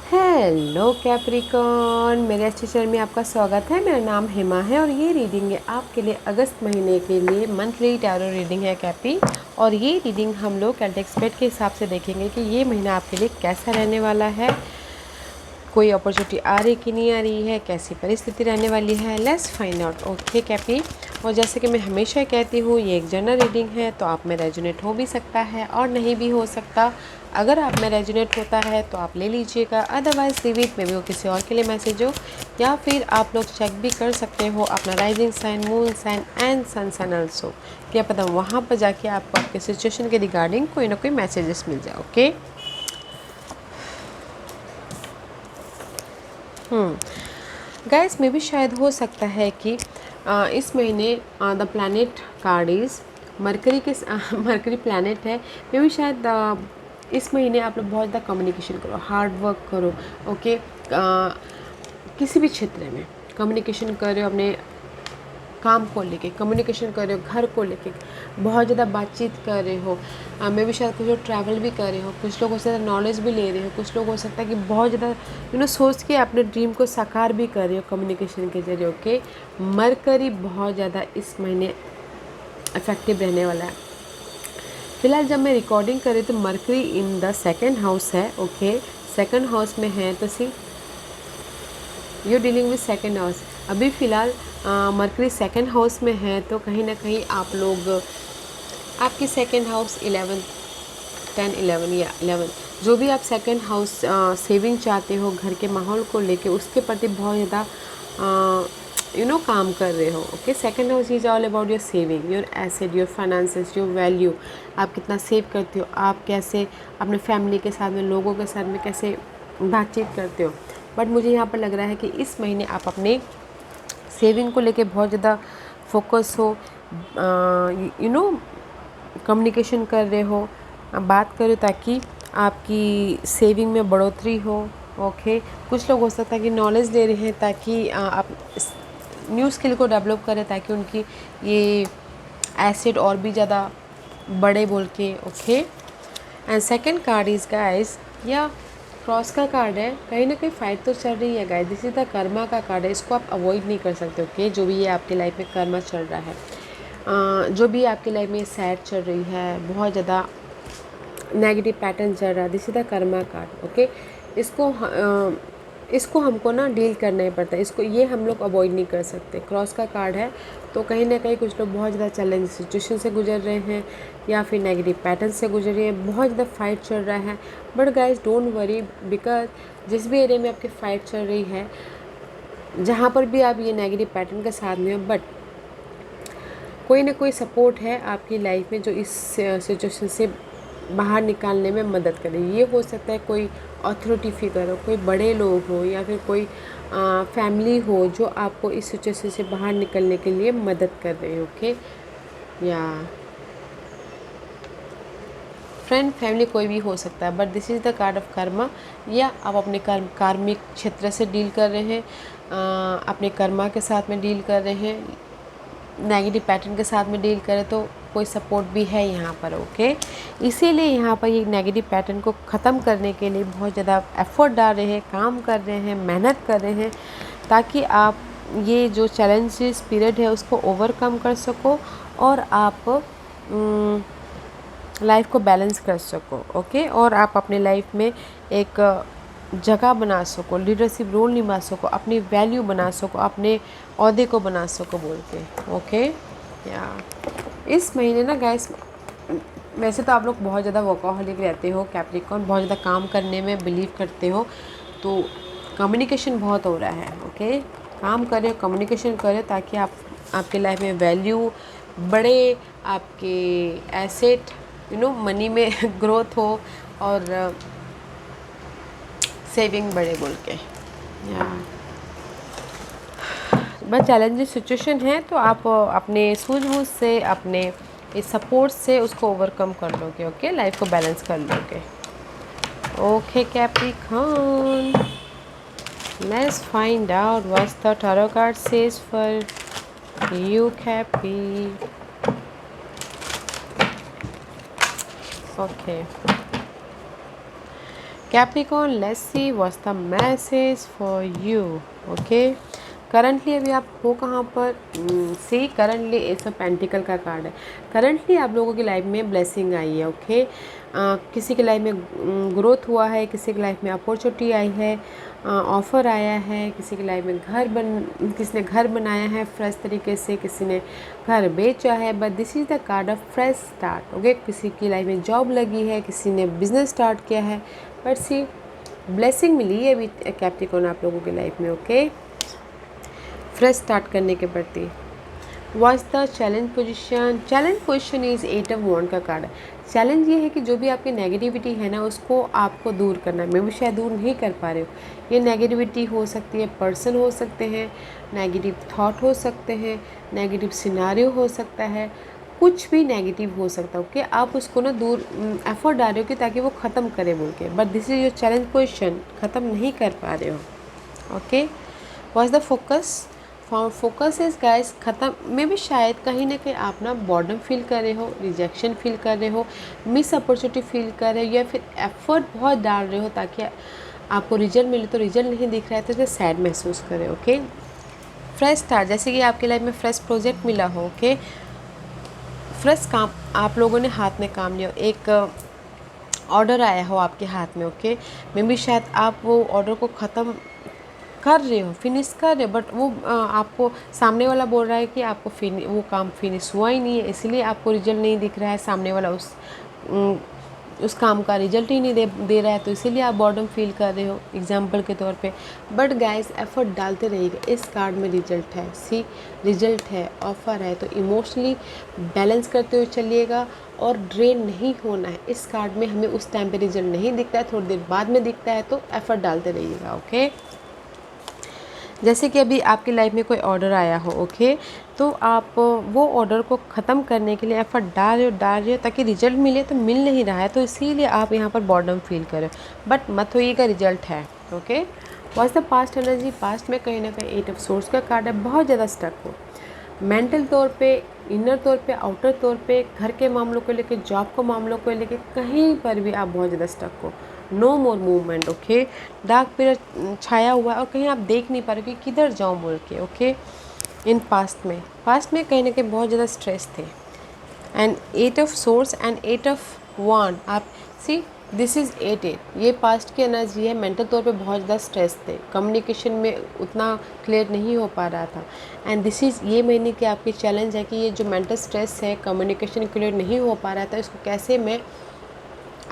Hello Capricorn, मेरे अच्छे channel में आपका स्वागत है। मेरा नाम हेमा है और ये रीडिंग है आपके लिए अगस्त महीने के लिए मंथली टैरो रीडिंग है कैपी। और ये रीडिंग हम लोग कैल्टिक स्पेड के हिसाब से देखेंगे कि ये महीना आपके लिए कैसा रहने वाला है, कोई अपॉर्चुनिटी आ रही कि नहीं आ रही है, कैसी परिस्थिति रहने वाली है। Let's find out. ओके कैपी। और जैसे कि मैं हमेशा कहती हूँ, ये एक जनरल रीडिंग है तो आप में रेजोनेट हो भी सकता है और नहीं भी हो सकता। अगर आप में रेजोनेट होता है तो आप ले लीजिएगा, अदरवाइज लीव इट, में भी वो किसी और के लिए मैसेज हो। या फिर आप लोग चेक भी कर सकते हो अपना rising sign, moon sign and sun sign also. क्या पता वहाँ पर जाके आपको आपके सिचुएशन के रिगार्डिंग कोई ना कोई मैसेजेस मिल जाए। ओके गाइस, में भी शायद हो सकता है कि इस महीने the planet card is mercury के मरकरी प्लैनेट है। में भी शायद इस महीने आप लोग बहुत ज़्यादा कम्युनिकेशन करो, हार्ड वर्क करो। ओके किसी भी क्षेत्र में कम्युनिकेशन कर रहे हो, अपने काम को लेके कम्युनिकेशन कर रहे हो, घर को लेके बहुत ज़्यादा बातचीत कर रहे हो। मैं भी शायद कुछ लोग ट्रैवल भी कर रहे हो, कुछ लोगों से नॉलेज भी ले रहे हो, कुछ लोग हो सकता है कि बहुत ज़्यादा सोच के अपने ड्रीम को साकार भी कर रहे हो कम्युनिकेशन के जरिए। ओके मरकरी बहुत ज़्यादा इस महीने इफेक्टिव रहने वाला है। फिलहाल जब मैं रिकॉर्डिंग कर रही तो Mercury in the second house है। ओके सेकेंड हाउस में है तो see you dealing with second house. अभी फ़िलहाल मरकरी सेकेंड हाउस में है तो कहीं ना कहीं आप लोग आपकी सेकेंड हाउस 11, 10, 11 या 11 जो भी आप सेकेंड हाउस सेविंग चाहते हो, घर के माहौल को लेके उसके प्रति बहुत ज़्यादा काम कर रहे हो। Okay second house is all about your saving, your asset, your finances, your value. आप कितना सेव करते हो, आप कैसे अपने फैमिली के साथ में, लोगों के साथ में कैसे बातचीत करते हो। बट मुझे यहाँ पर लग रहा है कि इस महीने आप अपने सेविंग को लेके बहुत ज़्यादा फोकस हो, कम्युनिकेशन कर रहे हो, बात करो ताकि आपकी सेविंग में बढ़ोतरी हो। ओके कुछ लोग हो सकता है कि नॉलेज ले रहे हैं ताकि आप न्यू स्किल को डेवलप करें ताकि उनकी ये एसेट और भी ज़्यादा बड़े बोल के। Okay and second card is guys या क्रॉस का कार्ड है। कहीं ना कहीं फाइट तो चल रही है guys, this is the Karma का कार्ड है, इसको आप अवॉइड नहीं कर सकते। ओके जो भी ये आपकी लाइफ में कर्मा चल रहा है, जो भी आपकी लाइफ में सैड चल रही है, बहुत ज़्यादा नेगेटिव पैटर्न चल रहा है, this is the Karma card. Okay इसको हमको ना डील करना ही पड़ता है, इसको ये हम लोग अवॉइड नहीं कर सकते। क्रॉस का कार्ड है तो कहीं ना कहीं कुछ लोग बहुत ज़्यादा चैलेंज सिचुएशन से गुजर रहे हैं या फिर नेगेटिव पैटर्न से गुजर रहे हैं, बहुत ज़्यादा फाइट चल रहा है। But guys don't worry, because जिस भी एरिया में आपकी फाइट चल रही है, जहाँ पर भी आप ये नेगेटिव पैटर्न के साथ में हो, बट कोई ना कोई सपोर्ट है आपकी लाइफ में जो इस सिचुएशन से बाहर निकालने में मदद करे। ये हो सकता है कोई अथॉरिटी फिगर हो, कोई बड़े लोग हो, या फिर कोई फैमिली हो जो आपको इस सिचुएशन से बाहर निकलने के लिए मदद कर रहे हो। ओके या फ्रेंड फैमिली कोई भी हो सकता है, but this is the card of Karma. या आप अपने कार्मिक क्षेत्र से डील कर रहे हैं, अपने कर्मा के साथ में डील कर रहे हैं, नेगेटिव पैटर्न के साथ में डील करें तो कोई सपोर्ट भी है यहाँ पर। ओके इसीलिए यहाँ पर ये नेगेटिव पैटर्न को ख़त्म करने के लिए बहुत ज़्यादा एफर्ट डाल रहे हैं, काम कर रहे हैं, मेहनत कर रहे हैं, ताकि आप ये जो चैलेंजेस पीरियड है उसको ओवरकम कर सको और आप लाइफ को बैलेंस कर सको। ओके और आप अपने लाइफ में एक जगह बना सको, लीडरशिप रोल निभा सको, अपनी वैल्यू बना सको, अपने ओहदे को बना सको बोल के। ओके या इस महीने ना गाइस, वैसे तो आप लोग बहुत ज़्यादा वर्कaholic रहते हो कैप्रिकॉर्न, बहुत ज़्यादा काम करने में बिलीव करते हो, तो कम्युनिकेशन बहुत हो रहा है। ओके काम करें, कम्युनिकेशन करें ताकि आपके लाइफ में वैल्यू बढ़े, आपके एसेट मनी में ग्रोथ हो और सेविंग बढ़े बोल के। या बस चैलेंजिंग सिचुएशन है तो आप अपने सूझबूझ से, अपने इस सपोर्ट से उसको ओवरकम कर लोगे। ओके लाइफ को बैलेंस कर लोगे। Okay Capricorn, let's find out what's the tarot card says for you Capri. Okay Capricorn, let's see what's the message for you. Okay, currently अभी आप हो कहाँ पर? सी करंटली एस ऑफ पेंटिकल का कार्ड है। करंटली आप लोगों की लाइफ में ब्लेसिंग आई है। ओके, किसी की लाइफ में ग्रोथ हुआ है, किसी की लाइफ में अपॉर्चुनिटी आई है, ऑफ़र आया है, किसी की लाइफ में किसी ने घर बनाया है फ्रेश तरीके से, किसी ने घर बेचा है। But this is the card of fresh start. Okay, किसी की लाइफ में जॉब लगी है, किसी ने बिजनेस स्टार्ट किया है, बट सी ब्लेसिंग मिली है अभी कैप्रिकॉर्न आप लोगों की लाइफ में। ओके, फ्रेश स्टार्ट करने के प्रति। What's the challenge position? Challenge position is 8 of wands का कार्ड है। चैलेंज ये है कि जो भी आपकी नेगेटिविटी है ना, उसको आपको दूर करना है। मैं भी शायद दूर नहीं कर पा रहे हो। ये नेगेटिविटी हो सकती है, पर्सन हो सकते हैं, नेगेटिव थॉट हो सकते हैं, नेगेटिव सिनारियो हो सकता है, कुछ भी नेगेटिव हो सकता है। ओके, आप उसको ना दूर एफर्ट डाल रहे हो कि ताकि वो ख़त्म करे बोल के, but this is your challenge position, ख़त्म नहीं कर पा रहे हो। Okay, was the focus? Focus is guys ख़त्म में भी शायद कहीं ना कहीं आप ना बॉर्डम फील कर रहे हो, रिजेक्शन फील कर रहे हो, मिस अपॉर्चुनिटी फील कर रहे हो, या फिर एफर्ट बहुत डाल रहे हो ताकि आपको रिजल्ट मिले, तो रिजल्ट नहीं दिख रहा है तो इसे सैड महसूस करें। ओके, फ्रेश स्टार्ट, जैसे कि आपकी लाइफ में फ्रेश प्रोजेक्ट मिला हो। ओके, फ्रेश काम आप लोगों ने हाथ में काम लिया, एक ऑर्डर आया हो आपके हाथ में। ओके, मे बी शायद आप वो ऑर्डर को ख़त्म कर रहे हो, फिनिश कर रहे हो, बट वो आपको सामने वाला बोल रहा है कि आपको वो काम फिनिश हुआ ही नहीं है, इसलिए आपको रिजल्ट नहीं दिख रहा है। सामने वाला उस काम का रिजल्ट ही नहीं दे रहा है, तो इसीलिए आप बॉर्डम फील कर रहे हो एग्जाम्पल के तौर पे। बट गाइस एफर्ट डालते रहिएगा, इस कार्ड में रिजल्ट है। सी, रिजल्ट है, ऑफर है, तो इमोशनली बैलेंस करते हुए चलिएगा और ड्रेन नहीं होना है। इस कार्ड में हमें उस टाइम पे रिजल्ट नहीं दिखता है, थोड़ी देर बाद में दिखता है, तो एफर्ट डालते रहिएगा। ओके, जैसे कि अभी आपकी लाइफ में कोई ऑर्डर आया हो। ओके, तो आप वो ऑर्डर को ख़त्म करने के लिए एफर्ट डाल रहे हो ताकि रिजल्ट मिले, तो मिल नहीं रहा है, तो इसीलिए आप यहाँ पर बॉर्डम फील करें, बट मत होइएगा, रिजल्ट है। Okay, was the past energy? Past में कहीं ना कहीं 8 ऑफ सोर्स का कार्ड है, बहुत ज़्यादा स्टक हो मेंटल तौर पे, इनर तौर पे, आउटर तौर पे, घर के मामलों को लेके, जॉब को मामलों को लेके, कहीं पर भी आप बहुत ज़्यादा स्टक हो। नो मोर मूवमेंट। ओके, डार्क पीरियड छाया हुआ है और कहीं आप देख नहीं पा रहे कि किधर जाऊँ बोल के। ओके, इन पास्ट में कहीं ना कहीं बहुत ज़्यादा स्ट्रेस थे। And 8 of source and 8 of one, आप सी दिस इज़ 8 ये पास्ट की एनर्जी है। मेंटल तौर पे बहुत ज़्यादा स्ट्रेस थे, कम्युनिकेशन में उतना क्लियर नहीं हो पा रहा था। एंड दिस इज़ ये महीने की आपकी चैलेंज है कि ये जो मेंटल स्ट्रेस है, कम्युनिकेशन क्लियर नहीं हो पा रहा था, इसको कैसे मैं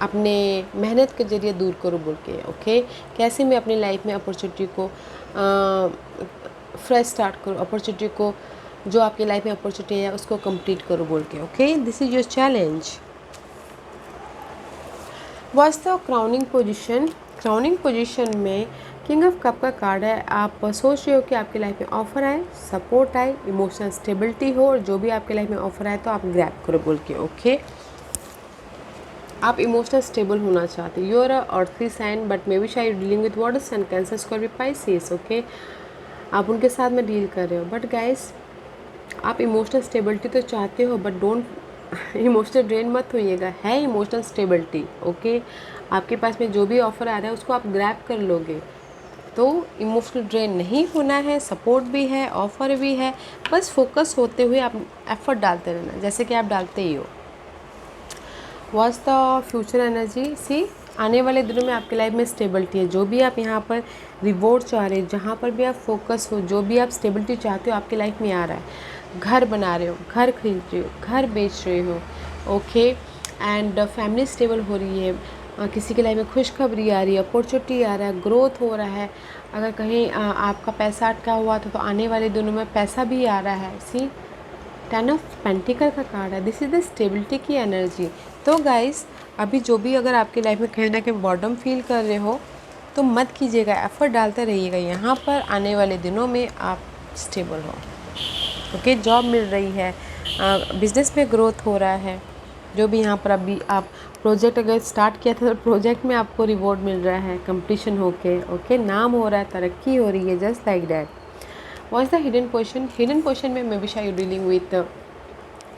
अपने मेहनत के ज़रिए दूर करूँ बोल के। ओके, कैसे मैं अपनी लाइफ में अपॉर्चुनिटी को फ्रेश स्टार्ट करूँ, अपॉर्चुनिटी को, जो आपकी लाइफ में अपॉर्चुनिटी है उसको कंप्लीट करूँ बोल के। Okay, this is your challenge. Was the crowning position? Crowning position में किंग ऑफ कप का कार्ड है। आप सोच रहे हो कि आपकी लाइफ में ऑफर आए, सपोर्ट आए, इमोशनल स्टेबिलिटी हो, और जो भी आपकी लाइफ में ऑफर आए तो आप ग्रैब करो बोल के। ओके, आप इमोशनल स्टेबल होना चाहते हो। You are a earthly sign, but maybe शायद dealing with water sign, Cancer, Scorpio, Pisces. Okay, आप उनके साथ में डील कर रहे हो, बट गाइस आप इमोशनल स्टेबिलिटी तो चाहते हो, बट डोंट इमोशनल ड्रेन मत होइएगा, है इमोशनल स्टेबिलिटी। ओके, आपके पास में जो भी ऑफ़र आ रहा है उसको आप ग्रैब कर लोगे, तो इमोशनल ड्रेन नहीं होना है, सपोर्ट भी है, ऑफ़र भी है, बस फोकस होते हुए आप एफर्ट डालते रहना, जैसे कि आप डालते ही हो। What's the future energy? See, आने वाले दिनों में आपकी लाइफ में स्टेबिलिटी है। जो भी आप यहाँ पर रिवॉर्ड चाह रहे हो, जहाँ पर भी आप फोकस हो, जो भी आप स्टेबिलिटी चाहते हो आपकी लाइफ में आ रहा है। घर बना रहे हो, घर खरीद रहे हो, घर बेच रहे हो। ओके, एंड फैमिली स्टेबल हो रही है, किसी की लाइफ में खुशखबरी आ रही है, अपॉर्चुनिटी आ रहा है, ग्रोथ हो रहा है। अगर कहीं आपका पैसा अटका हुआ था तो आने वाले दिनों में पैसा भी आ रहा है। सी, 10 ऑफ पेंटिकल का कार्ड है, दिस इज़ द स्टेबिलिटी की एनर्जी। तो गाइस अभी जो भी अगर आपकी लाइफ में कहीं ना कहीं बॉर्डम फील कर रहे हो तो मत कीजिएगा, एफर्ट डालते रहिएगा, यहाँ पर आने वाले दिनों में आप स्टेबल हो। ओके, जॉब मिल रही है, बिजनेस में ग्रोथ हो रहा है, जो भी यहाँ पर अभी आप प्रोजेक्ट अगर स्टार्ट किया था तो प्रोजेक्ट में आपको रिवॉर्ड मिल रहा है, कंप्लीशन होके। ओके, नाम हो रहा है, तरक्की हो रही है, just like that. What is the hidden question? Hidden question में मे बी शायद dealing with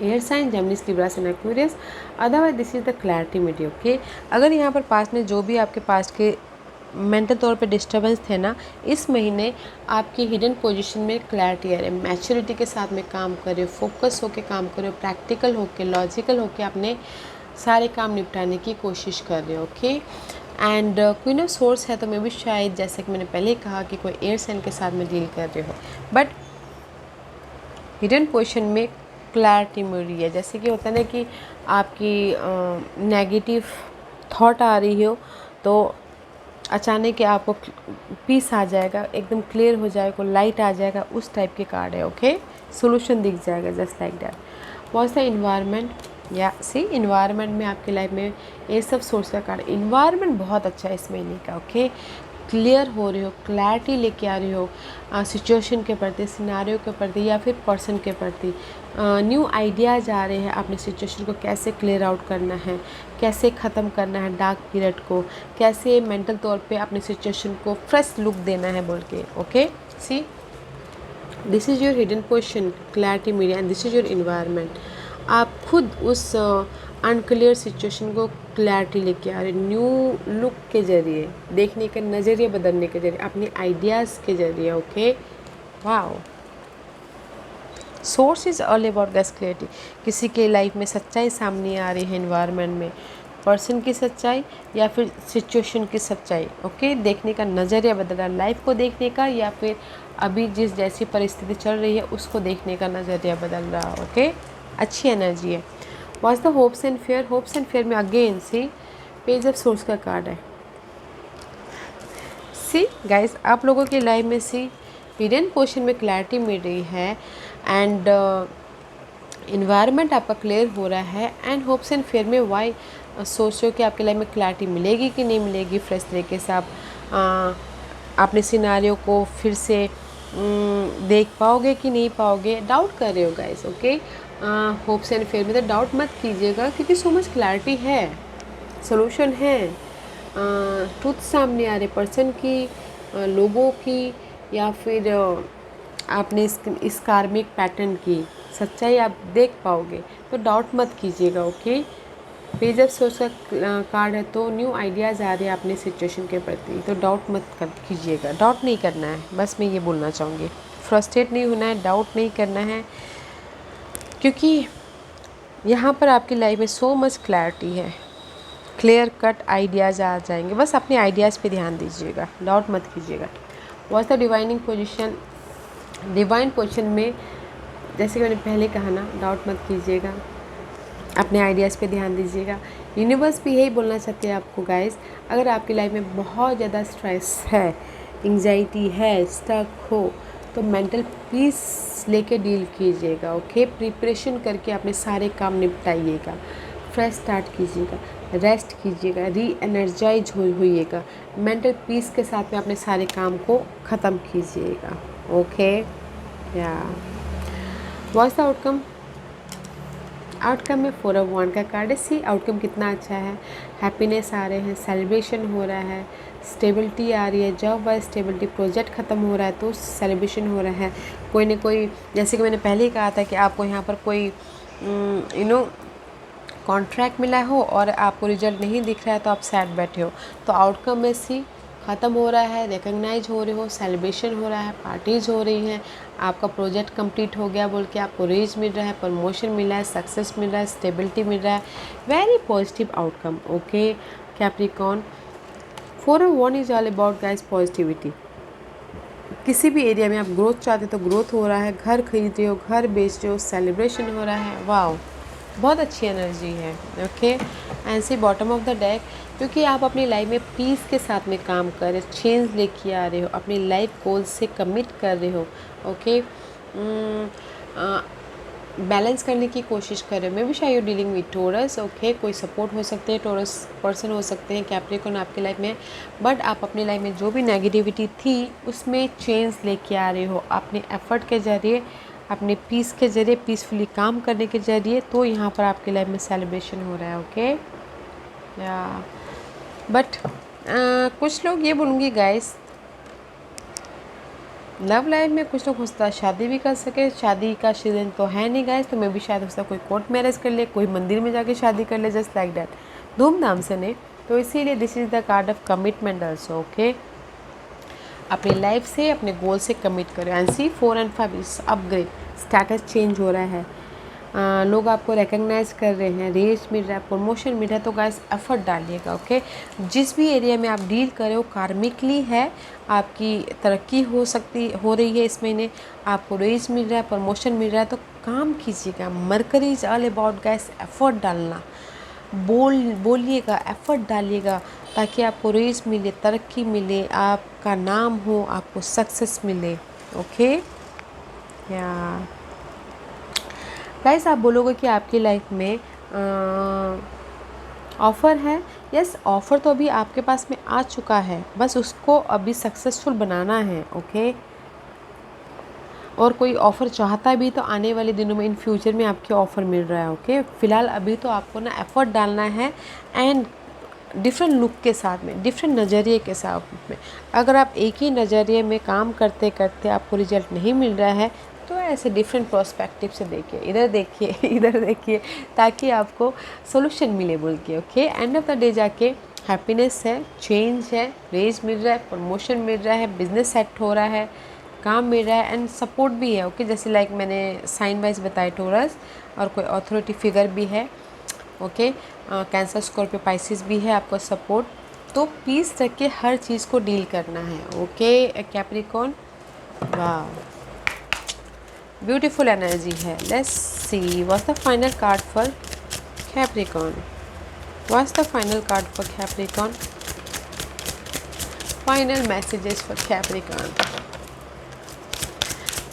air sign, Gemini, Libra and Aquarius, otherwise this is the clarity media. Okay, अगर यहाँ पर पास्ट में जो भी आपके पास्ट के मेंटल तौर पे डिस्टर्बेंस थे ना, इस महीने आपकी हिडन पोजीशन में क्लैरिटी आ रही है। मैच्योरिटी के साथ में काम कर रहे हो, फोकस होके काम कर रहे हो, प्रैक्टिकल होके, लॉजिकल होके अपने सारे काम निपटाने की कोशिश कर रहे हो। Okay, and queen of source है तो मैं भी शायद जैसे कि मैंने पहले कहा कि कोई एयर साइन के साथ में डील कर रहे हो, बट हिडन पोजीशन में क्लैरिटी मिल रही है। जैसे कि होता है ना कि आपकी नेगेटिव थॉट आ रही हो तो अचानक आपको पीस आ जाएगा, एकदम क्लियर हो जाएगा, लाइट आ जाएगा, उस टाइप के कार्ड है। ओके, सोल्यूशन दिख जाएगा just like that. Was the environment या सी इन्वायरमेंट में आपकी लाइफ में ये सब सोर्स का कार्ड। इन्वायरमेंट बहुत अच्छा है इस महीने का। ओके, क्लियर हो रही हो, क्लैरिटी लेके आ रही हो सिचुएशन के प्रति, सिनारियो के प्रति या फिर पर्सन के प्रति। न्यू आइडियाज़ आ रहे हैं अपनी सिचुएशन को कैसे क्लियर आउट करना है, कैसे ख़त्म करना है डार्क पीरियड को, कैसे मेंटल तौर पे अपनी सिचुएशन को फ्रेश लुक देना है बोल के। Okay, see this is your hidden position, clarity media, and this is your environment. आप खुद उस अनक्लियर सिचुएशन को क्लैरिटी लेके आ रहे, न्यू लुक के ज़रिए, देखने के नज़रिए बदलने के जरिए, अपने आइडियाज़ के ज़रिए। Okay, wow, source is all about gas clarity. किसी के लाइफ में सच्चाई सामने आ रही है इन्वायरमेंट में, पर्सन की सच्चाई या फिर सिचुएशन की सच्चाई। ओके, देखने का नज़रिया बदल रहा है, लाइफ को देखने का या फिर अभी जिस जैसी परिस्थिति चल रही है उसको देखने का नज़रिया बदल रहा है। ओके, अच्छी एनर्जी है। What's the hopes and fear. Hopes and fear में again see page of swords का कार्ड है। सी गाइस, आप लोगों की लाइफ में सी हिडन पोजीशन में क्लैरिटी मिल रही है एंड इन्वायरमेंट आपका क्लियर हो रहा है। एंड होप्स एंड फेयर में वाई सोच रहे हो कि आपकी लाइफ में क्लैरिटी मिलेगी कि नहीं मिलेगी, फ्रेश तरीके से आप अपने सिनारियो को फिर से देख पाओगे कि नहीं पाओगे, डाउट कर रहे हो guys. Okay, hopes and fear में तो डाउट मत कीजिएगा क्योंकि सो मच क्लैरिटी है, सोल्यूशन है, ट्रुथ सामने आ रहे पर्सन की, लोगों की या फिर आपने इस कार्मिक पैटर्न की सच्चाई आप देख पाओगे, तो डाउट मत कीजिएगा। ओके, पेज ऑफ सोर्स का कार्ड है तो न्यू आइडियाज़ आ रहे हैं अपने सिचुएशन के प्रति, तो डाउट मत कीजिएगा, डाउट नहीं करना है, बस मैं ये बोलना चाहूँगी। फ्रस्ट्रेट नहीं होना है, डाउट नहीं करना है, क्योंकि यहाँ पर आपकी लाइफ में सो मच क्लैरिटी है, क्लियर कट आइडियाज़ आ जाएंगे, बस अपने आइडियाज़ पे ध्यान दीजिएगा, डाउट मत कीजिएगा। Was the divining position. Divine position में जैसे कि मैंने पहले कहा ना, डाउट मत कीजिएगा, अपने आइडियाज़ पे ध्यान दीजिएगा। यूनिवर्स भी यही बोलना चाहते हैं आपको गाइस, अगर आपकी लाइफ में बहुत ज़्यादा स्ट्रेस है, एंग्जाइटी है, स्टक हो, तो मेंटल पीस लेके डील कीजिएगा। ओके, प्रिपरेशन करके अपने सारे काम निपटाइएगा, फ्रेश स्टार्ट कीजिएगा, रेस्ट कीजिएगा, री एनर्जाइज होइएगा, मेंटल पीस के साथ में अपने सारे काम को ख़त्म कीजिएगा। ओके, या व्हाट्स द आउटकम। आउटकम में 4 ऑफ वांड का कार्ड है। सी आउटकम कितना अच्छा है, हैप्पीनेस आ रहे हैं, सेलिब्रेशन हो रहा है, स्टेबिलिटी आ रही है, जॉब वाइज स्टेबिलिटी, प्रोजेक्ट ख़त्म हो रहा है तो सेलिब्रेशन हो रहा है। कोई ना कोई, जैसे कि मैंने पहले ही कहा था कि आपको यहाँ पर कोई कॉन्ट्रैक्ट मिला हो और आपको रिजल्ट नहीं दिख रहा है तो आप सैड बैठे हो, तो आउटकम में सी ख़त्म हो रहा है, रिकग्नाइज हो रहे हो, सेलिब्रेशन हो रहा है, पार्टीज़ हो रही हैं, आपका प्रोजेक्ट कंप्लीट हो गया बोल के आपको रेज मिल रहा है, प्रमोशन मिल रहा है, सक्सेस मिल रहा है, स्टेबिलिटी मिल रहा है, very positive outcome. Okay Capricorn, 4 of wands is all about guys positivity. किसी भी एरिया में आप ग्रोथ चाहते हो तो ग्रोथ हो रहा है, घर खरीद रहे हो, घर बेच रहे हो, सेलिब्रेशन हो रहा है, वाओ बहुत अच्छी एनर्जी है। Okay, and see bottom of the deck, क्योंकि आप अपनी लाइफ में पीस के साथ में काम कर रहे हो, चेंज लेके आ रहे हो, अपनी लाइफ गोल से कमिट कर रहे हो। ओके, बैलेंस करने की कोशिश कर रहे हो। मे बी शायद you dealing with Taurus. Okay, कोई सपोर्ट हो सकते हैं, टोरस पर्सन हो सकते हैं, कैप्रिकॉर्न आपकी लाइफ में, बट आप अपनी लाइफ में जो भी नेगेटिविटी थी उसमें चेंज लेके आ रहे हो अपने एफर्ट के ज़रिए, अपने पीस के ज़रिए, पीसफुली काम करने के ज़रिए, तो यहाँ पर आपकी लाइफ में सेलिब्रेशन हो रहा है। ओके, या बट कुछ लोग ये बोलूँगी गाइस, लव लाइफ में कुछ लोग हो सकता है शादी भी कर सके, शादी का सीजन तो है नहीं गाइस, तो मैं भी शायद हो सकता कोई कोर्ट मैरिज कर ले, कोई मंदिर में जाके शादी कर ले, जस्ट लाइक दैट, धूमधाम से नहीं, तो इसीलिए this is the card of commitment also. Okay, अपनी लाइफ से, अपने गोल से कमिट करो। एंड सी 4 and 5 इस अपग्रेड, स्टेटस चेंज हो रहा है, लोग आपको रिकग्नाइज कर रहे हैं, रेस मिल रहा है, प्रमोशन मिल रहा है। तो गाइस एफर्ट डालिएगा। ओके, जिस भी एरिया में आप डील कर रहे हो कार्मिकली है, आपकी तरक्की हो रही है इस महीने, आपको रेस मिल रहा है, प्रमोशन मिल रहा है, तो काम कीजिएगा। Mercury is all about guys effort डालना। बोलिएगा, एफर्ट डालिएगा, ताकि आपको रेस मिले, तरक्की मिले, आपका नाम हो, आपको सक्सेस मिले। ओके या गाइस, आप बोलोगे कि आपकी लाइफ में ऑफ़र है। यस, ऑफ़र तो अभी आपके पास में आ चुका है, बस उसको अभी सक्सेसफुल बनाना है। ओके, और कोई ऑफ़र चाहता भी तो आने वाले दिनों में, इन फ्यूचर में आपके ऑफ़र मिल रहा है। ओके, फ़िलहाल अभी तो आपको ना एफ़र्ट डालना है एंड डिफरेंट लुक के साथ में, डिफरेंट नज़रिए के साथ में। अगर आप एक ही नज़रिए में काम करते करते आपको रिजल्ट नहीं मिल रहा है, तो ऐसे डिफरेंट पर्सपेक्टिव से देखिए, इधर देखिए इधर देखिए, ताकि आपको सोल्यूशन मिले बोल के। Okay, end of the day जाके हैप्पीनेस है, चेंज है, रेज मिल रहा है, प्रमोशन मिल रहा है, बिजनेस सेट हो रहा है, काम मिल रहा है एंड सपोर्ट भी है। ओके, जैसे लाइक मैंने साइन वाइज बताए टोरस, और कोई अथॉरिटी फिगर भी है। ओके, कैंसर, स्कॉर्पियो, पाइसिस भी है आपको सपोर्ट। तो पीस रख के हर चीज़ को डील करना है। ओके कैप्रिकॉर्न, वाह ब्यूटीफुल एनर्जी है। Let's see what's the final card for Capricorn. What's the final card for Capricorn, final messages for Capricorn,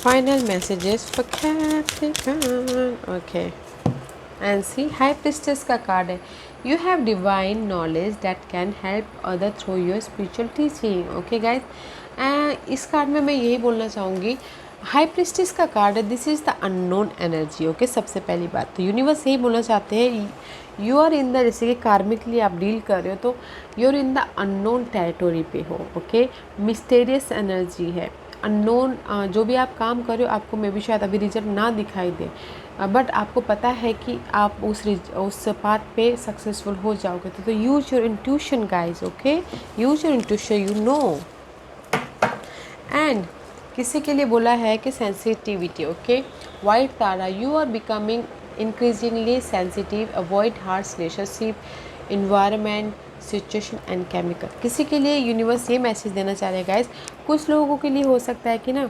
final messages for Capricorn. Okay, and see high priestess का card है। You have divine knowledge that can help other through your spiritual teaching. Okay guys, इस card में मैं यही बोलना चाहूँगी, high priestess का card है, this is the unknown energy. Okay, सबसे पहली बात तो यूनिवर्स यही बोलना चाहते हैं, यू आर इन द, जैसे कि कार्मिकली आप डील कर रहे हो तो you are in the unknown territory पे हो। ओके, मिस्टेरियस एनर्जी है, अननोन। जो भी आप काम कर रहे हो आपको मे भी शायद अभी रिजल्ट ना दिखाई दे, बट आपको पता है कि आप उस पाथ पे सक्सेसफुल हो जाओगे। तो use your intuition guys. Okay, use your intuition, you know. And किसी के लिए बोला है कि sensitivity. Okay, white Tara, you are becoming increasingly sensitive, avoid harsh relationship, environment, situation and chemical. किसी के लिए यूनिवर्स ये मैसेज देना चाह रहे हैं गाइज, कुछ लोगों के लिए हो सकता है कि ना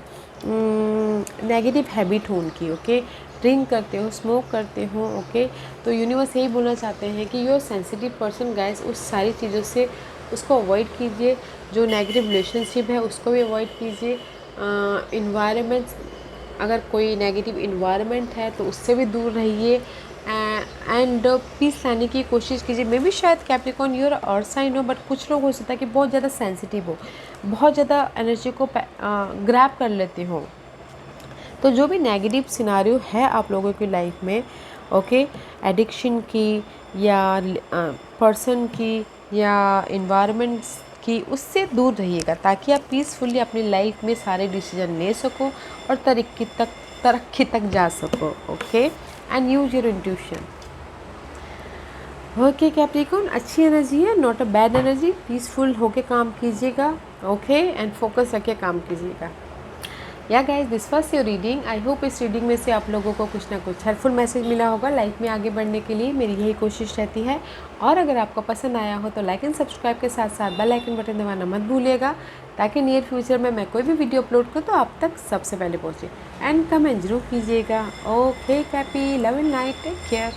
नेगेटिव हैबिट हो उनकी। ओके, ड्रिंक करते हो, स्मोक करते हो। ओके, तो यूनिवर्स यही बोलना चाहते हैं कि you are sensitive person guys, उस सारी चीज़ों से उसको अवॉइड कीजिए। जो नेगेटिव रिलेशनशिप है उसको भी अवॉइड कीजिए। इन्वायरमेंट, अगर कोई नेगेटिव इन्वायरमेंट है तो उससे भी दूर रहिए एंड पीस लाने की कोशिश कीजिए। मे भी शायद कैप्रिकॉर्न योर अर्थ साइन हो, बट कुछ लोग हो सकता है कि बहुत ज़्यादा सेंसिटिव हो, बहुत ज़्यादा एनर्जी को ग्रैब कर लेते हो। तो जो भी नेगेटिव सिनारियो है आप लोगों की लाइफ में, ओके, एडिक्शन की या पर्सन की या इन्वायरमेंट्स की, उससे दूर रहिएगा, ताकि आप पीसफुली अपनी लाइफ में सारे डिसीजन ले सको और तरक्की तक जा सको। Okay, and use your intuition. Okay Capricorn, अच्छी एनर्जी है, not a bad energy. Peaceful होके काम कीजिएगा। ओके, एंड फोकस रखे काम कीजिएगा। Yeah guys, this was your reading. I hope इस रीडिंग में से आप लोगों को कुछ ना कुछ हेल्पफुल मैसेज मिला होगा। लाइफ में आगे बढ़ने के लिए मेरी यही कोशिश रहती है। और अगर आपको पसंद आया हो तो लाइक एंड सब्सक्राइब के साथ साथ बेल आइकन बटन दबाना मत भूलिएगा, ताकि नियर फ्यूचर में मैं कोई भी वीडियो अपलोड करूँ तो आप तक सबसे पहले पहुँचे। एंड कमेंट जरूर कीजिएगा। Okay Cappy, love and light, take care.